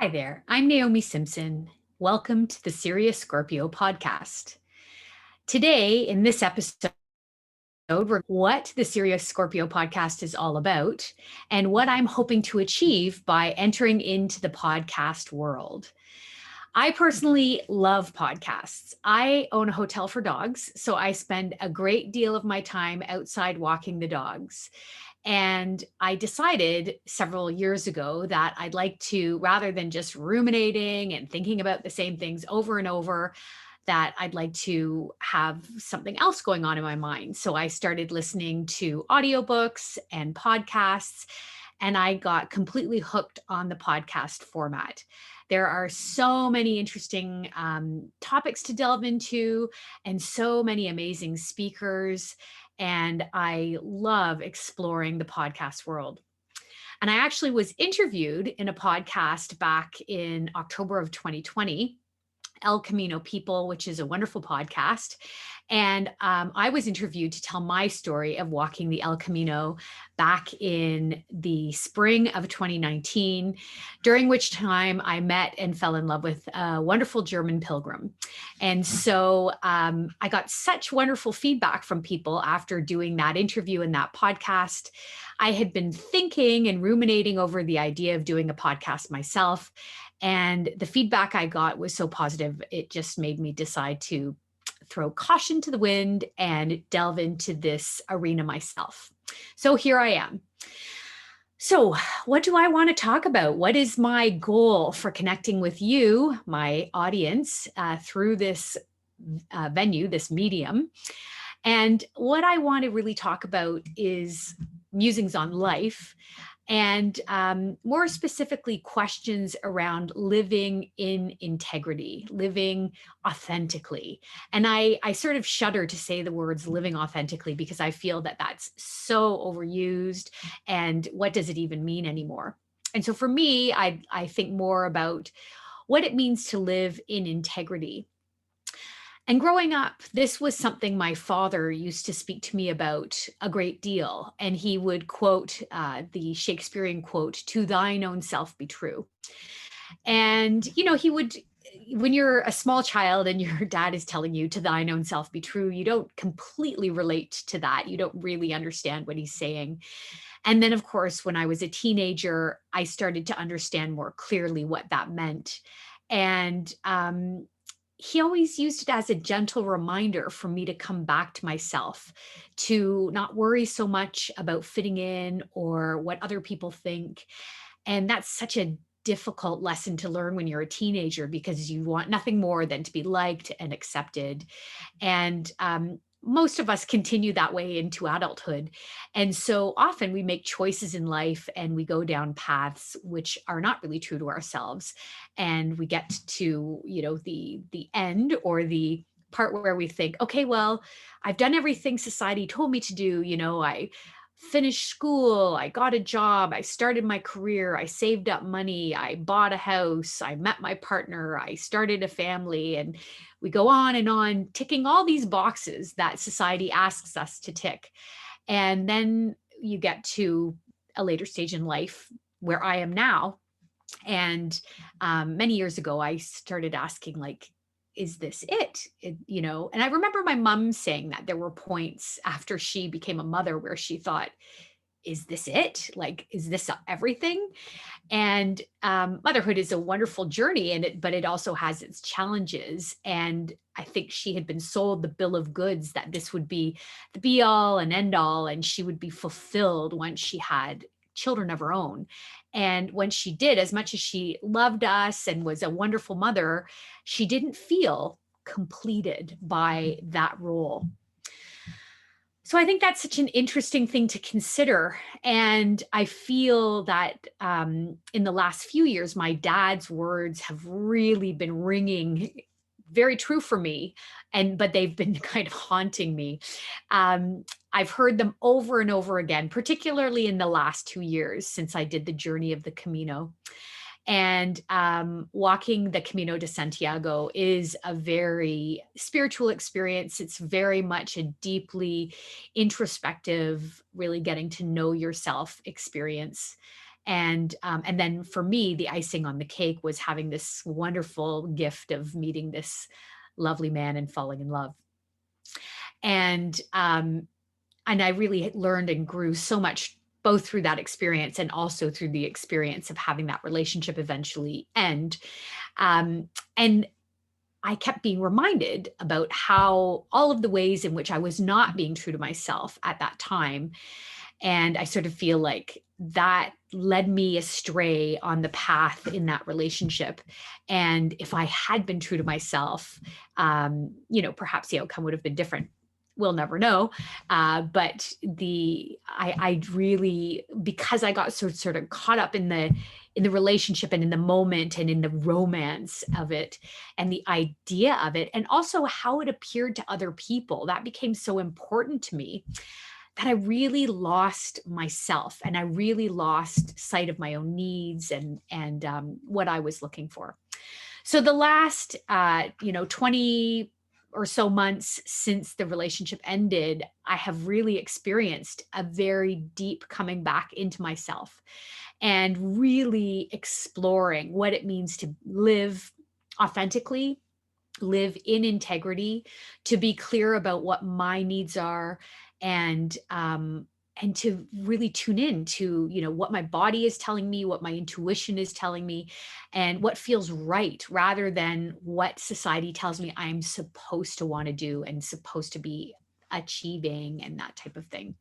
Hi there, I'm Naomi Simpson. Welcome to the Sirius Scorpio podcast. Today, in this episode, what the Sirius Scorpio podcast is all about and what I'm hoping to achieve by entering into the podcast world. I personally love podcasts. I own a hotel for dogs, so I spend a great deal of my time outside walking the dogs. And I decided several years ago that I'd like to, rather than just ruminating and thinking about the same things over and over, that I'd like to have something else going on in my mind. So I started listening to audiobooks and podcasts, and I got completely hooked on the podcast format. There are so many interesting topics to delve into, and so many amazing speakers. And I love exploring the podcast world. And I actually was interviewed in a podcast back in October of 2020, El Camino People, which is a wonderful podcast. And I was interviewed to tell my story of walking the El Camino back in the spring of 2019, during which time I met and fell in love with a wonderful German pilgrim. And so I got such wonderful feedback from people after doing that interview and that podcast. I had been thinking and ruminating over the idea of doing a podcast myself. And the feedback I got was so positive, it just made me decide to throw caution to the wind and delve into this arena myself. So here I am. So, what do I want to talk about? What is my goal for connecting with you, my audience, through this venue, this medium? And what I want to really talk about is musings on life, and more specifically, questions around living in integrity, living authentically. And I sort of shudder to say the words living authentically because I feel that that's so overused. And what does it even mean anymore? And so for me, I think more about what it means to live in integrity. And growing up, this was something my father used to speak to me about a great deal. And he would quote the Shakespearean quote, "To thine own self be true." And, he would, when you're a small child and your dad is telling you to thine own self be true, you don't completely relate to that. You don't really understand what he's saying. And then, of course, when I was a teenager, I started to understand more clearly what that meant. And he always used it as a gentle reminder for me to come back to myself, to not worry so much about fitting in or what other people think. And that's such a difficult lesson to learn when you're a teenager because you want nothing more than to be liked and accepted. And most of us continue that way into adulthood. And so often we make choices in life and we go down paths which are not really true to ourselves. And we get to, the end or the part where we think, okay, well, I've done everything society told me to do. I finished school, I got a job, I started my career, I saved up money, I bought a house, I met my partner, I started a family, and we go on, ticking all these boxes that society asks us to tick. And then you get to a later stage in life where I am now. And many years ago, I started asking, like, is this it? And I remember my mom saying that there were points after she became a mother where she thought, is this it? Like, is this everything? And motherhood is a wonderful journey, but it also has its challenges. And I think she had been sold the bill of goods that this would be the be all and end all, and she would be fulfilled once she had children of her own. And when she did, as much as she loved us and was a wonderful mother, she didn't feel completed by that role. So I think that's such an interesting thing to consider. And I feel that in the last few years, my dad's words have really been ringing very true for me, but they've been kind of haunting me. I've heard them over and over again, particularly in the last 2 years since I did the journey of the Camino. And walking the Camino de Santiago is a very spiritual experience. It's very much a deeply introspective, really getting to know yourself experience. And then for me, the icing on the cake was having this wonderful gift of meeting this lovely man and falling in love. And I really learned and grew so much both through that experience and also through the experience of having that relationship eventually end. And I kept being reminded about how all of the ways in which I was not being true to myself at that time. And I sort of feel like that led me astray on the path in that relationship. And if I had been true to myself, perhaps the outcome would have been different. We'll never know. But I really, because I got sort of caught up in the relationship and in the moment and in the romance of it and the idea of it, and also how it appeared to other people, that became so important to me that I really lost myself, and I really lost sight of my own needs and what I was looking for. So the last 20 or so months since the relationship ended, I have really experienced a very deep coming back into myself and really exploring what it means to live authentically, live in integrity, to be clear about what my needs are, and and to really tune in to what my body is telling me, what my intuition is telling me, and what feels right, rather than what society tells me I'm supposed to want to do and supposed to be achieving and that type of thing.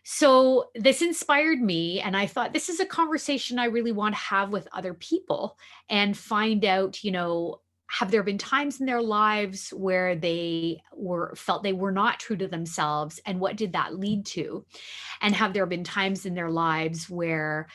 So this inspired me, and I thought this is a conversation I really want to have with other people and find out, have there been times in their lives where they were felt they were not true to themselves, and what did that lead to? And have there been times in their lives where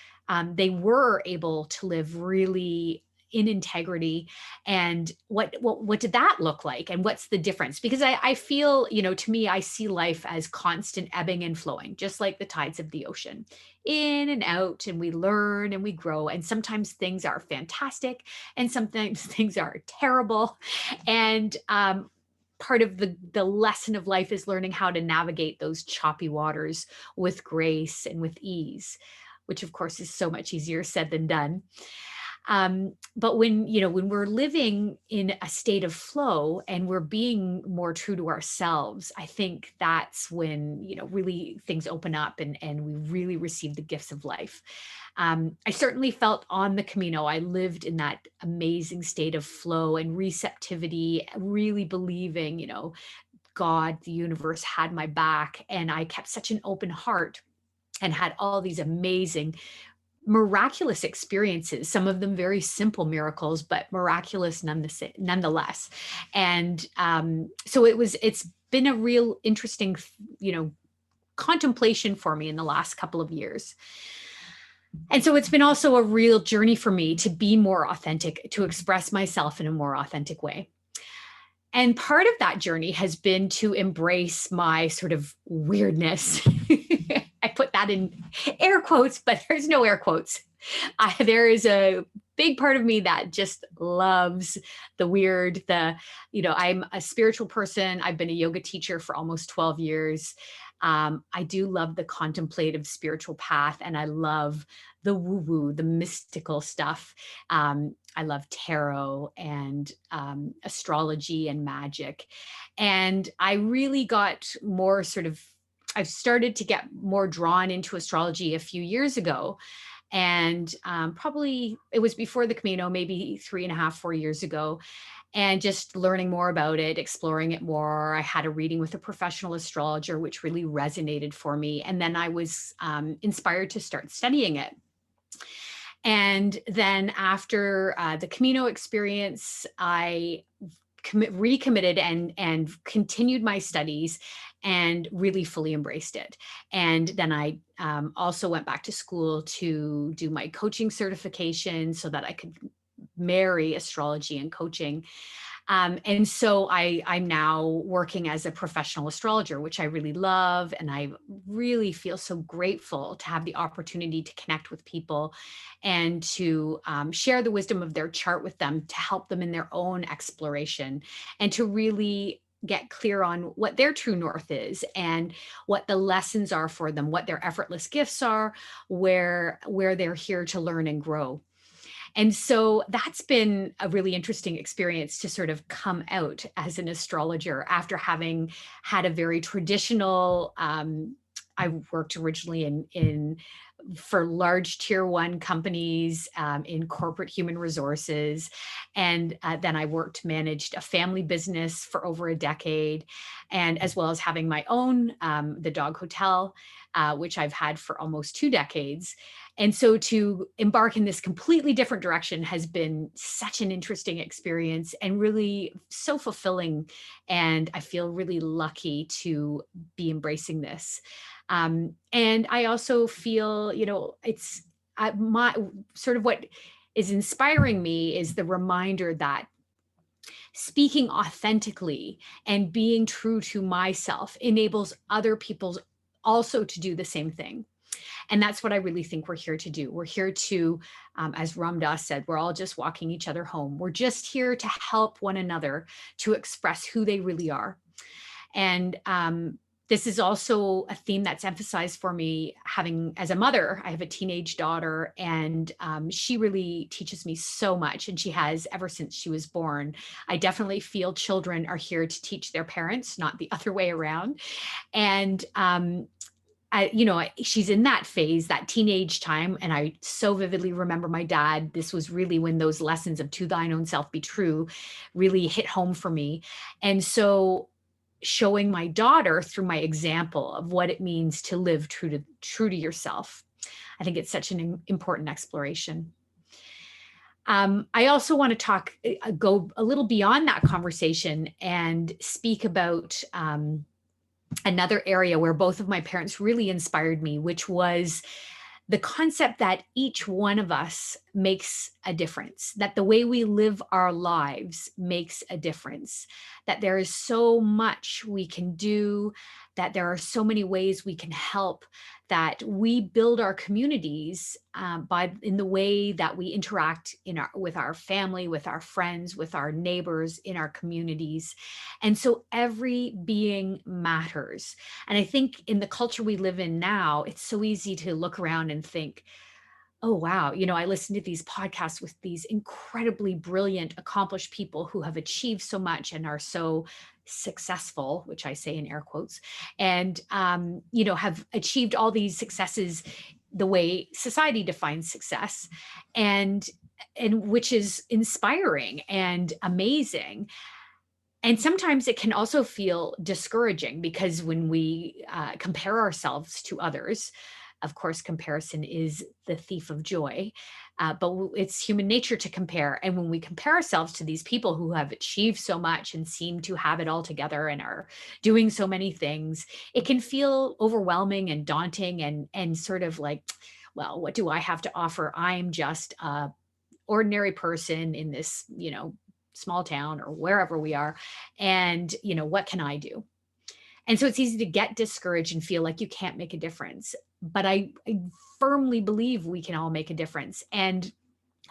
they were able to live really in integrity, and what did that look like, and what's the difference? Because I feel, to me, I see life as constant ebbing and flowing, just like the tides of the ocean, in and out, and we learn and we grow, and sometimes things are fantastic and sometimes things are terrible. And part of the lesson of life is learning how to navigate those choppy waters with grace and with ease, which of course is so much easier said than done. But when we're living in a state of flow and we're being more true to ourselves, I think that's when, really things open up, and we really receive the gifts of life. I certainly felt on the Camino, I lived in that amazing state of flow and receptivity, really believing, God, the universe had my back, and I kept such an open heart and had all these amazing miraculous experiences, some of them very simple miracles, but miraculous nonetheless. And so it's been a real interesting, contemplation for me in the last couple of years. And so it's been also a real journey for me to be more authentic, to express myself in a more authentic way. And part of that journey has been to embrace my sort of weirdness. I put that in air quotes, but there's no air quotes. There is a big part of me that just loves the weird, I'm a spiritual person. I've been a yoga teacher for almost 12 years. I do love the contemplative spiritual path, and I love the woo-woo, the mystical stuff. I love tarot and astrology and magic. And I really got more I've started to get more drawn into astrology a few years ago. And probably it was before the Camino, maybe 3.5, 4 years ago, and just learning more about it, exploring it more. I had a reading with a professional astrologer, which really resonated for me. And then I was inspired to start studying it. And then after the Camino experience, I recommitted and continued my studies and really fully embraced it. And then I also went back to school to do my coaching certification so that I could marry astrology and coaching. And so I'm now working as a professional astrologer, which I really love. And I really feel so grateful to have the opportunity to connect with people and to share the wisdom of their chart with them, to help them in their own exploration, and to really get clear on what their true north is and what the lessons are for them, what their effortless gifts are, where they're here to learn and grow. And so that's been a really interesting experience to sort of come out as an astrologer after having had a very traditional, I worked originally in for large tier one companies in corporate human resources. And then I managed a family business for over a decade, and as well as having my own, the dog hotel, which I've had for almost 2 decades. And so to embark in this completely different direction has been such an interesting experience and really so fulfilling. And I feel really lucky to be embracing this. And I also feel, it's my sort of what is inspiring me is the reminder that speaking authentically and being true to myself enables other people also to do the same thing. And that's what I really think we're here to do. We're here to, as Ram Dass said, we're all just walking each other home. We're just here to help one another to express who they really are. And this is also a theme that's emphasized for me having, as a mother, I have a teenage daughter, and she really teaches me so much. And she has ever since she was born. I definitely feel children are here to teach their parents, not the other way around. And she's in that phase, that teenage time. And I so vividly remember my dad. This was really when those lessons of to thine own self be true really hit home for me. And so showing my daughter through my example of what it means to live true to yourself, I think it's such an important exploration. I also want to go a little beyond that conversation and speak about another area where both of my parents really inspired me, which was the concept that each one of us makes a difference, that the way we live our lives makes a difference, that there is so much we can do, that there are so many ways we can help, that we build our communities in the way that we interact with our family, with our friends, with our neighbors, in our communities. And so every being matters. And I think in the culture we live in now, it's so easy to look around and think, oh, wow, I listen to these podcasts with these incredibly brilliant, accomplished people who have achieved so much and are so successful, which I say in air quotes, and, have achieved all these successes the way society defines success, and which is inspiring and amazing. And sometimes it can also feel discouraging because when we compare ourselves to others, of course, comparison is the thief of joy, but it's human nature to compare. And when we compare ourselves to these people who have achieved so much and seem to have it all together and are doing so many things, it can feel overwhelming and daunting and sort of like, well, what do I have to offer? I'm just a ordinary person in this, small town or wherever we are. And, what can I do? And so it's easy to get discouraged and feel like you can't make a difference. But I firmly believe we can all make a difference. And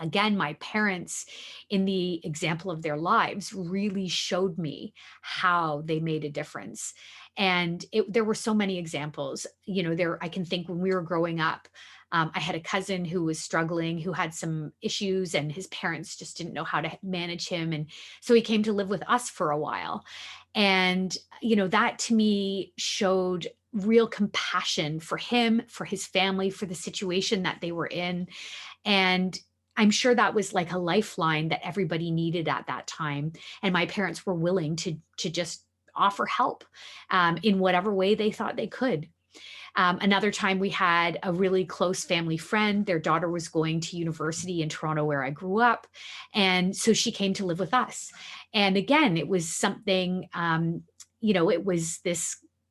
again, my parents, in the example of their lives, really showed me how they made a difference. And there were so many examples. I can think when we were growing up, I had a cousin who was struggling, who had some issues, and his parents just didn't know how to manage him. And so he came to live with us for a while. And, that to me showed real compassion for him, for his family, for the situation that they were in. And I'm sure that was like a lifeline that everybody needed at that time. And my parents were willing to just offer help in whatever way they thought they could. Another time we had a really close family friend. Their daughter was going to university in Toronto, where I grew up. And so she came to live with us. And again, it was something,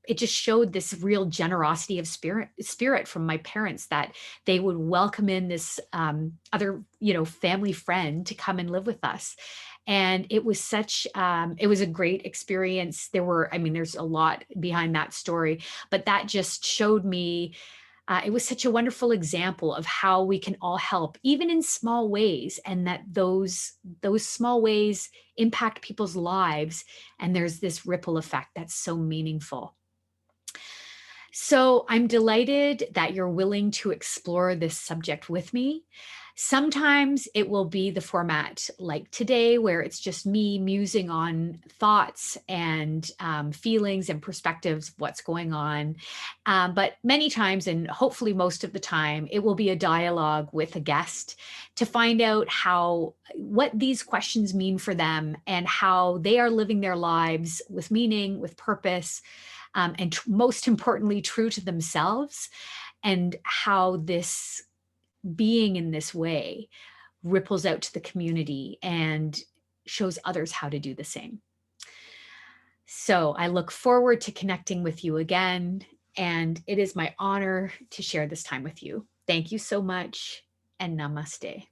it just showed this real generosity of spirit from my parents, that they would welcome in this other, family friend to come and live with us. And it was it was a great experience. There's a lot behind that story, but that just showed me It was such a wonderful example of how we can all help, even in small ways, and that those small ways impact people's lives. And there's this ripple effect that's so meaningful. So I'm delighted that you're willing to explore this subject with me. Sometimes it will be the format like today, where it's just me musing on thoughts and feelings and perspectives of what's going on. But many times, and hopefully most of the time, it will be a dialogue with a guest to find out what these questions mean for them and how they are living their lives with meaning, with purpose, and most importantly, true to themselves, and how this being in this way ripples out to the community and shows others how to do the same. So I look forward to connecting with you again, and it is my honor to share this time with you. Thank you so much, and namaste.